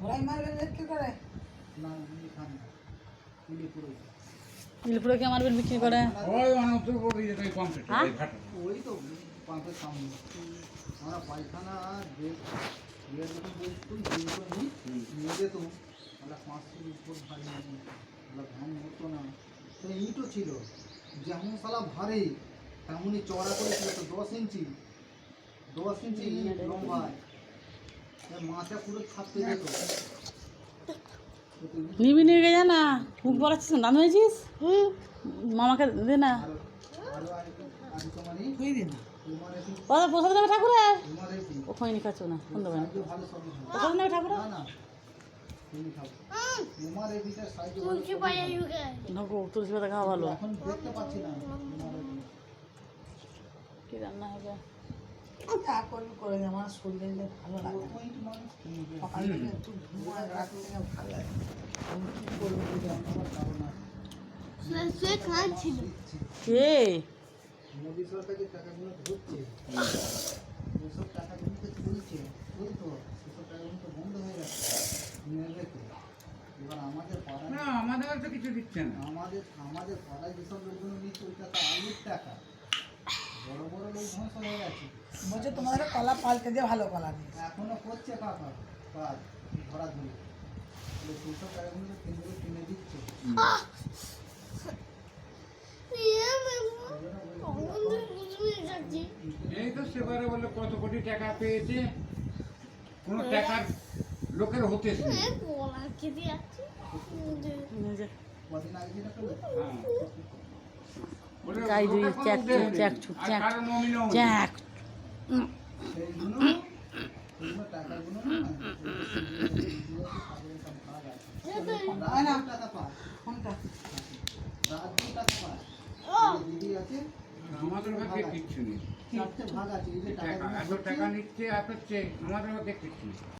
ওরাই মারবে বিক্রি করে না খান না নীলপুরে কে মারবেল বিক্রি করে ওই অনন্তর করে দিয়ে তাই কমপ্লিট হ্যাঁ? এই ঘাটা ওই তো পাম্পের সামনে আমরা পায়খানা বিয়ের যখন বলতুম নিয়ে যেতুম আমরা 500 উপর ভারী আমরা ধান হতো না তো ইটও ছিল যেমন সালা ভারী তেমনই চড়া করেছিল তো 10 ইঞ্চি লম্বায় মাথা পুরো ছাপতে যেত নিবি নিয়ে গে জানা মুখ বলাচ্ছিস না দাম হয়েছিস মামাকে দে না তুই দিন প্রসাদ নেবে ঠাকুরের তোমাদের কি ও খৈনি খাচ্ছ না ফোন দেবে না ভালো সবই খাও। প্রসাদ নেবে ঠাকুরের না না তুমি খাও তোমার এই বিটার সাইজ ঢোকো তুলসী পাতা খাওয়া ভালো এখন দেখতে পাচ্ছি না তোমার এই কি রান্না হবে যা করবি করে দে, আমার শরীরে ভালো লাগে না। পয়েন্ট মানুষ কি সকাল থেকে একটু ঘুমায় রাখলে ভালো লাগে আমি কি করব যদি আমার ধারণা কে মোদি সরকার যে টাকাগুলো ধরছে ওসব টাকাগুলো তো চলছে চলতো সেসব টাকাগুলো তো বন্ধ হয়ে গেছে নেবে তো এবার আমাদের পাড়ায় না আমাদের তো কিছু দিচ্ছে না আমাদের পাড়ায় যেসব লোকগুলো নিচ্ছে ওইটা তো আলুর টাকা বড় বড় লোক ধ্বংস হয়ে গেছে বলছে তোমাদের কলা পাল্টে দিয়ে ভালো কলা নিয়ে এখনো করছে কাকা কাজ ধরা ধরে সেইসব টাকাগুলো কেন্দ্র কিনে দিচ্ছে এই তো সেবারে বলে কত কোটি টাকা পেয়েছে কোনো টাকার লোকের হতেছে না। কদিন আগে যেটা পেলো হ্যাঁ। বলে গাই দুই লোকের কোনো চ্যাক উদ্দেশ্য চ্যাক নেই। ছুট আর চ্যাক কারো নমিনও নেই। চ্যাক সেইগুলো টাকাগুলো না টাকা পায় কোনটা রাজ্য টাকা পায় দিদি আছে আমাদের কাছে কিচ্ছু নেই চারটে ভাগ আছে এই যে টাকা টাকাগুলো এত টাকা নিচ্ছে এত চেয়ে আমাদের কাছে কিচ্ছু নেই